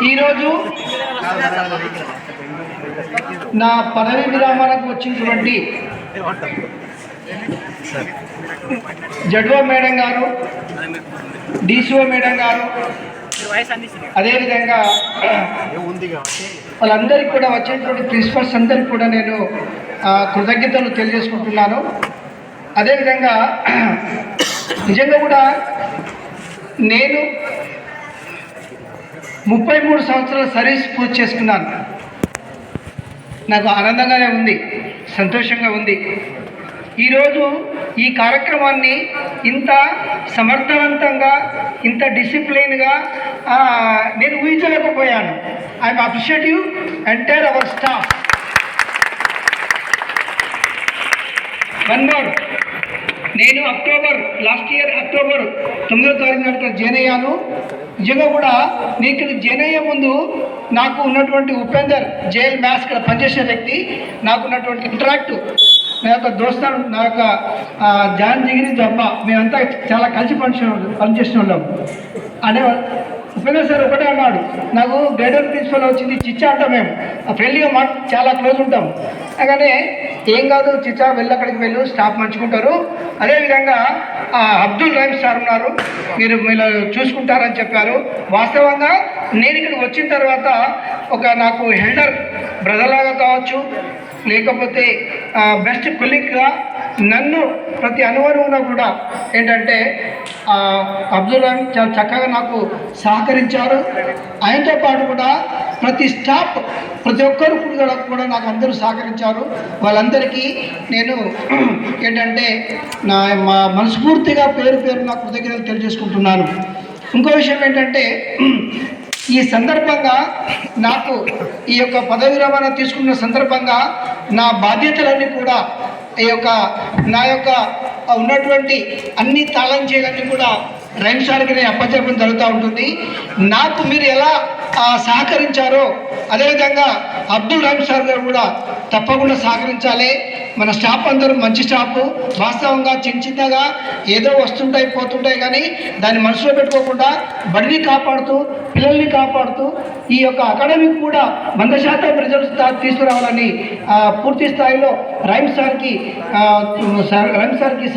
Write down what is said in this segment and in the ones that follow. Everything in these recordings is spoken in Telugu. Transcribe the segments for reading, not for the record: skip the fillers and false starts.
ఈరోజు నా పదవి విరామానికి వచ్చినటువంటి జడ్ఓ మేడం గారు, డిసిఓ మేడం గారు, అదేవిధంగా వాళ్ళందరికీ కూడా వచ్చినటువంటి ప్రిన్సిపల్స్ అందరికీ కూడా నేను కృతజ్ఞతలు తెలియజేసుకుంటున్నాను. అదేవిధంగా నిజంగా కూడా నేను 33 సంవత్సరాల సర్వీస్ పూర్తి చేసుకున్నాను. నాకు ఆనందంగానే ఉంది, సంతోషంగా ఉంది. ఈరోజు ఈ కార్యక్రమాన్ని ఇంత సమర్థవంతంగా, ఇంత డిసిప్లిన్గా నేను ఊహించలేకపోయాను. I'm appreciative entire our staff. One more, నేను లాస్ట్ ఇయర్ అక్టోబర్ 9వ తారీఖున జాయిన్ అయ్యాను. నిజంగా కూడా నేను ఇక్కడ జాయిన్ అయ్యే ముందు నాకు ఉన్నటువంటి ఉపేందర్ జైల్ మ్యాథ్స్ ఇక్కడ పనిచేసే వ్యక్తి, నాకు ఉన్నటువంటి ఇంటరాక్ట్, నా యొక్క దోస్తాను, నా యొక్క జాన్ జిగిరి జబ్బ, మేమంతా చాలా కలిసి పనిచేసిన వాళ్ళం అనే ఉపేందర్ సార్ ఒకటే అన్నాడు, నాకు గ్రేడ్ 1 ప్రిన్సిపల్ వచ్చింది చిచ్చా అంటాం, మేము ఫ్రెండ్లీగా చాలా క్లోజ్ ఉంటాం. అలాగే ఏం కాదు చిచ్చా, అక్కడికి వెళ్ళు, స్టాఫ్ మంచుకుంటారు. అదేవిధంగా అబ్దుల్ రహీం సార్ ఉన్నారు, మీరు చూసుకుంటారని చెప్పారు. వాస్తవంగా నేను ఇక్కడికి వచ్చిన తర్వాత నాకు హెల్డర్ బ్రదర్లాగా కావచ్చు, లేకపోతే బెస్ట్ కొలీగ్గా నన్ను ప్రతి అనువనువున కూడా ఏంటంటే అబ్దుల్ రహీం చాలా చక్కగా నాకు సహకరించారు. ఆయనతో పాటు కూడా ప్రతి స్టాఫ్, ప్రతి ఒక్కరు కూడా నాకు అందరూ సహకరించారు. వాళ్ళందరికీ నేను ఏంటంటే మా మనస్ఫూర్తిగా పేరు నాకు కృతజ్ఞతలు తెలియజేసుకుంటున్నాను. ఇంకో విషయం ఏంటంటే ఈ సందర్భంగా నాకు ఈ యొక్క పదవి విరమణ తీసుకున్న సందర్భంగా నా బాధ్యతలన్నీ కూడా నా యొక్క ఉన్నటువంటి అన్ని తాళం చేయలన్నీ కూడా రహీం సార్కి నేను అప్పచెప్పడం జరుగుతూ ఉంటుంది. నాకు మీరు ఎలా సహకరించారో అదేవిధంగా అబ్దుల్ రహీం సార్ గారు కూడా తప్పకుండా సహకరించాలి. మన స్టాఫ్ అందరూ మంచి స్టాఫ్. వాస్తవంగా చిన్నగా ఏదో వస్తుంటాయి పోతుంటాయి, కానీ దాన్ని మనసులో పెట్టుకోకుండా బడిని కాపాడుతూ, పిల్లల్ని కాపాడుతూ ఈ యొక్క అకాడమీకి కూడా 100% రిజల్ట్స్ తీసుకురావాలని పూర్తి స్థాయిలో రహీం సార్కి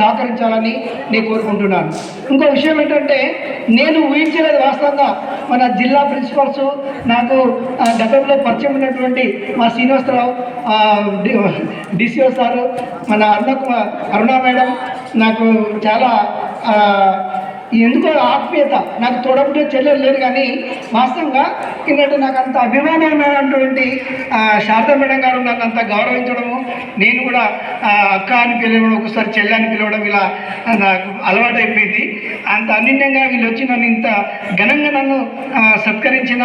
సహకరించాలని నేను కోరుకుంటున్నాను. ఇంకో విషయం ఏంటంటే నేను ఊహించలేదు, వాస్తవంగా మన జిల్లా ప్రిన్సిపల్స్, నాకు గతంలో పరిచయం ఉన్నటువంటి మా శ్రీనివాసరావు డిసిఓ సారు, మన అరుణ మేడం, నాకు చాలా ఎందుకో ఆత్మీయత, నాకు తోడబుట్టే చెల్లెలు లేదు, కానీ వాస్తవంగా ఏంటంటే నాకు అంత అభిమానమైనటువంటి శారదా మేడం గారు నన్ను అంత గౌరవించడము, నేను కూడా అక్క అని పిలవడం, ఒకసారి చెల్లె అని పిలవడం, ఇలా నాకు అలవాటు అయిపోయింది. అంత అన్నింటిగా వీళ్ళు వచ్చి నన్ను ఇంత ఘనంగా నన్ను సత్కరించిన,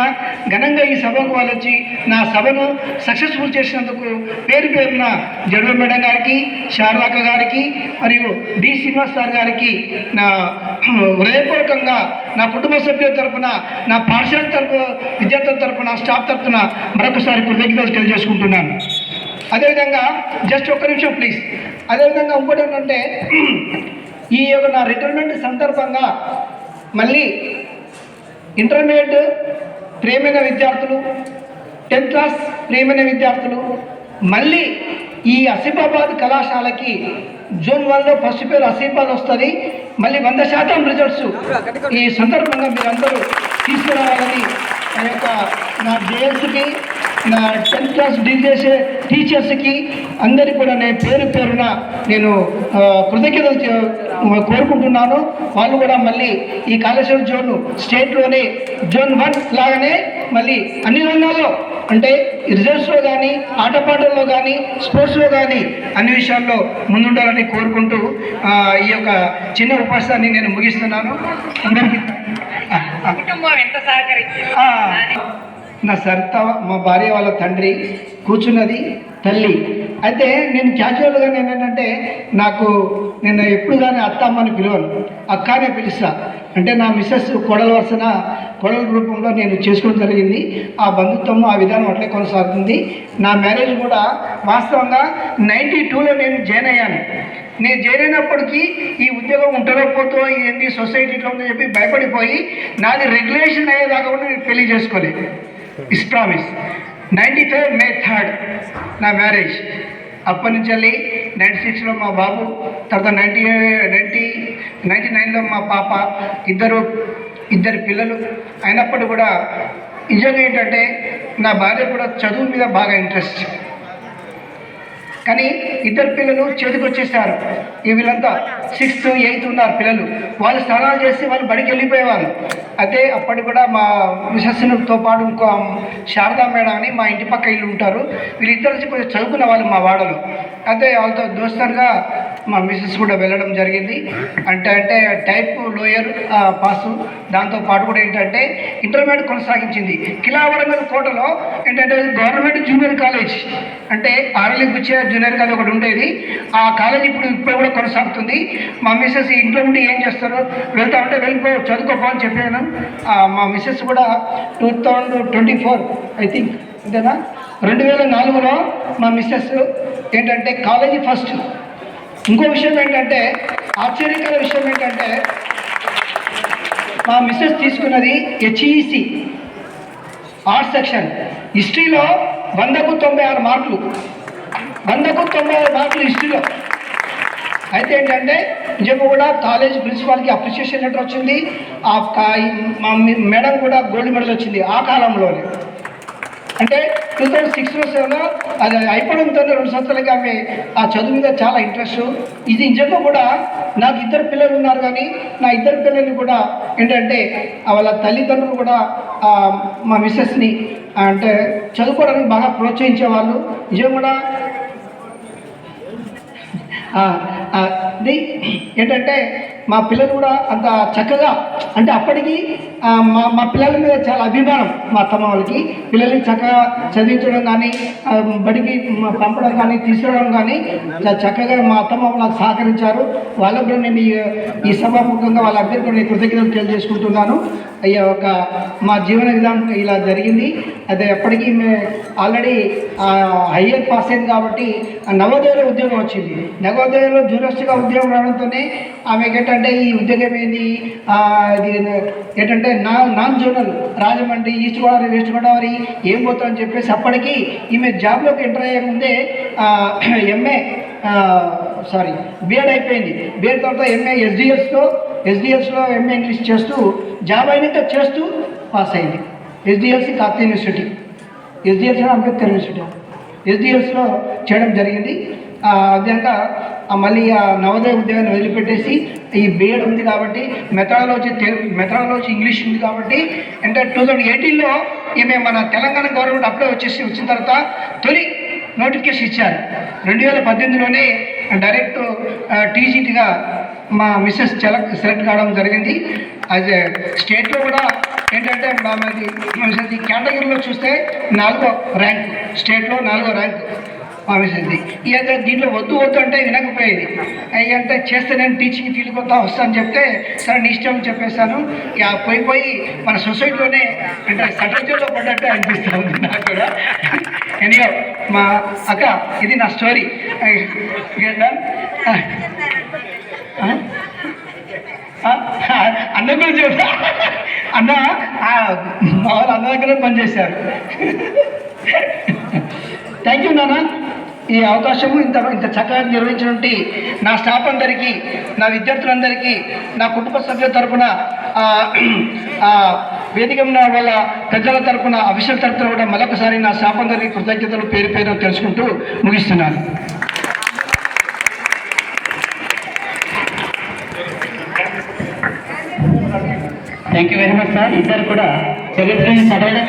ఘనంగా ఈ సభకు వాళ్ళు వచ్చి నా సభను సక్సెస్ఫుల్ చేసినందుకు పేరున జడ్ఓ మేడం గారికి, శారదాక్క గారికి, మరియు డి శ్రీనివాస్ సార్ గారికి నా హృదయపూర్వకంగా, నా కుటుంబ సభ్యుల తరఫున, నా పాఠశాల విద్యార్థుల తరఫున, స్టాఫ్ తరఫున మరొకసారి కృతజ్ఞతలు తెలియజేసుకుంటున్నాను. అదేవిధంగా జస్ట్ ఒక్క నిమిషం ప్లీజ్. అదేవిధంగా ఇంకోటి ఏంటంటే ఈ యొక్క నా రిటైర్మెంట్ సందర్భంగా మళ్ళీ ఇంటర్మీడియట్ ప్రియమైన విద్యార్థులు, 10th క్లాస్ ప్రియమైన విద్యార్థులు మళ్ళీ ఈ ఆసిఫాబాద్ కళాశాలకి జూన్ 1లో ఫస్ట్ పేరు ఆసిఫాబాద్ వస్తుంది. మళ్ళీ 100% రిజల్ట్స్ ఈ సందర్భంగా మీరందరూ తీసుకురావాలని నా జేఎల్స్కి, నా 10th క్లాస్ డీల్ చేసే టీచర్స్కి అందరికీ కూడా నేను పేరున నేను కృతజ్ఞతలు కోరుకుంటున్నాను. వాళ్ళు కూడా మళ్ళీ ఈ కాళేశ్వరం జోన్ స్టేట్లోనే జోన్ 1 లాగానే మళ్ళీ అన్ని రంగాల్లో, అంటే రిజల్ట్స్లో కానీ, ఆటపాటల్లో కానీ, స్పోర్ట్స్లో కానీ అన్ని విషయాల్లో ముందుండాలని కోరుకుంటూ ఈ యొక్క చిన్న ఉపన్యాసాన్ని నేను ముగిస్తున్నాను. అందరికీ నా సరిత, మా భార్య వాళ్ళ తండ్రి, కూర్చున్నది తల్లి. అయితే నేను క్యాజువల్గా ఏంటంటే నేను ఎప్పుడు కానీ అత్తమ్మని పిలవను, అక్కనే పిలుస్తా. అంటే నా మిస్సెస్ కోడల రూపంలో నేను చేసుకోవడం జరిగింది. ఆ బంధుత్వం, ఆ విధానం అట్లే కొనసాగుతుంది. నా మ్యారేజ్ కూడా వాస్తవంగా 92లో నేను జాయిన్ అయ్యాను. నేను చేరినప్పటికీ ఈ ఉద్యోగం ఉంటుందో పోతో ఏంటి సొసైటీ ఇట్లా ఉందని చెప్పి భయపడిపోయి నాది రెగ్యులేషన్ అయ్యేదాకా కూడా నేను పెళ్లి చేసుకోలేదు. Is promise. 95 May 3 నా మ్యారేజ్. అప్పటి నుంచి వెళ్ళి 96లో మా బాబు, తర్వాత 99లో మా పాప, ఇద్దరు పిల్లలు. అయినప్పుడు కూడా నిజంగా ఏంటంటే నా భార్య కూడా చదువు మీద బాగా ఇంట్రెస్ట్. కానీ ఇద్దరు పిల్లలు చేతికి వచ్చేసారు. వీళ్ళంతా 6th 8th ఉన్నారు పిల్లలు. వాళ్ళు స్నానాలు చేసి వాళ్ళు బడికి వెళ్ళిపోయేవాళ్ళు. అయితే అప్పటికి కూడా మా మిసెస్తో పాటు ఇంకో శారదా మేడం అని మా ఇంటి పక్క ఇల్లు ఉంటారు. వీళ్ళిద్దరు కొంచెం చదువుకున్న వాళ్ళు మా వాడలో. అయితే వాళ్ళతో దోస్తరుగా మా మిసెస్ కూడా వెళ్ళడం జరిగింది. అంటే టైప్ లోయర్ పాసు, దాంతోపాటు కూడా ఏంటంటే ఇంటర్మీడియట్ కొనసాగించింది. కిలావరంగల్ కోటలో ఏంటంటే గవర్నమెంట్ జూనియర్ కాలేజ్, అంటే ఆర్ఎల్ఈ గుచ్చే జూనియర్ కాలేజ్ ఒకటి ఉండేది. ఆ కాలేజ్ ఇప్పుడు కూడా కొనసాగుతుంది. మా మిసెస్ ఇంట్లో ఉండి ఏం చేస్తారో వెళ్తా ఉంటే వెళ్ళిపో చదువుకోపో అని చెప్పాను. మా మిసెస్ కూడా 2024 ఐ థింక్ అంతేనా 2004లో మా మిస్సెస్ ఏంటంటే కాలేజీ ఫస్ట్. ఇంకో విషయం ఏంటంటే ఆశ్చర్యకర విషయం ఏంటంటే మా మిస్సెస్ తీసుకున్నది హెచ్ఈసి ఆర్ట్స్ సెక్షన్. హిస్టరీలో 100కు 96 మార్కులు, 100కు 96 మార్కులు హిస్టరీలో. అయితే ఏంటంటే నిజంగా కూడా కాలేజ్ ప్రిన్సిపాల్కి అప్రిషియేషన్ లెటర్ వచ్చింది. మా మేడం కూడా గోల్డ్ మెడల్ వచ్చింది ఆ కాలంలోనే. అంటే 2006లో 7లో అది అయిపోవడంతో 2 సంవత్సరాలకి ఆమె ఆ చదువు మీద చాలా ఇంట్రెస్ట్. ఇది నిజంగా కూడా నాకు 2 పిల్లలు ఉన్నారు. కానీ నా 2 పిల్లల్ని కూడా ఏంటంటే వాళ్ళ తల్లిదండ్రులు కూడా మా మిస్సెస్ని అంటే చదువుకోవడానికి బాగా ప్రోత్సహించేవాళ్ళు. నిజంగా కూడా ఏంటంటే మా పిల్లలు కూడా అంత చక్కగా, అంటే అప్పటికి మా పిల్లల మీద చాలా అభిమానం మా అత్తమ్మ వాళ్ళకి. పిల్లల్ని చక్కగా చదివించడం కానీ, బడికి పంపడం కానీ, తీసుకురావడం కానీ చాలా చక్కగా మా అత్తమ్మ నాకు సహకరించారు. వాళ్ళకు కూడా నేను ఈ సభాముఖంగా వాళ్ళందరికీ నేను కృతజ్ఞతలు తెలియజేసుకుంటున్నాను. అయ్యా ఒక మా జీవన విధానం ఇలా జరిగింది. అదే ఎప్పటికీ ఆల్రెడీ హయ్యర్ పాస్ అయింది కాబట్టి నవోదయలో ఉద్యోగం వచ్చింది. నవోదయలో జూనియర్స్గా ఉద్యోగం రావడంతోనే ఆమెకి ఏంటంటే ఈ ఉద్యోగం ఏంది ఇది ఏంటంటే non zonal Rajahmundry, east Godavari, west Godavari ఏం పోతామని చెప్పేసి అప్పటికి ఈమె జాబ్లోకి ఎంటర్ అయ్యే ముందే బీఎడ్ అయిపోయింది. బీఎడ్ తర్వాత ఎంఏ ఎస్డిఎల్స్లో ఎంఏ ఇంగ్లీష్ చేస్తూ జాబ్ అయినాక చేస్తూ పాస్ అయింది. SDLC Kakatiya university, SDLC Ambedkar university, ఎస్డిఎల్స్లో చేయడం జరిగింది. అదేంక మళ్ళీ ఆ నవోదయ ఉద్యోగాన్ని వదిలిపెట్టేసి ఈ బీఎడ్ ఉంది కాబట్టి మెథడాలజీ ఇంగ్లీష్ ఉంది కాబట్టి అంటే 2018లో ఈమె మన తెలంగాణ గవర్నమెంట్ అప్లై వచ్చిన తర్వాత తొలి నోటిఫికేషన్ ఇచ్చారు. 2018లోనే డైరెక్ట్ టీజీటీగా మా మిస్సెస్ సెలెక్ట్ కావడం జరిగింది. అదే స్టేట్లో కూడా ఏంటంటే ఈ కేటగిరీలో చూస్తే 4వ ర్యాంకు, స్టేట్లో 4వ ర్యాంకు మా మిస్సెస్ది. ఇక దీంట్లో వద్దు అంటే వినకపోయేది. అంటే చేస్తే నేను టీచింగ్ ఫీల్డ్కి వస్తా అని చెప్తే సరే నీ ఇష్టం అని చెప్పేస్తాను. ఇక పోయి మన సొసైటీలోనే అంటే సటర్జీలో పడ్డట్టే అనిపిస్తూ ఉంది నాకు కూడా. ఎనియో మా అక్క ఇది నా స్టోరీ. అన్న కూడా చెప్తా. అన్న మా వాళ్ళు అన్న దగ్గర పనిచేశారు. థ్యాంక్ యూ నాన్న. ఈ అవకాశము ఇంత చక్కగా నిర్వహించినటువంటి నా స్టాఫ్ అందరికీ, నా విద్యార్థులందరికీ, నా కుటుంబ సభ్యుల తరఫున, వేదిక ఉన్న వాళ్ళ పెద్దల తరఫున, అఫీషియల్ తరఫున కూడా మరొకసారి నా స్టాఫ్ అందరికీ కృతజ్ఞతలు పేరు తెలుసుకుంటూ ముగిస్తున్నాను. Thank you very much sir. ఇద్దరు కూడా చరిత్రని చదవడం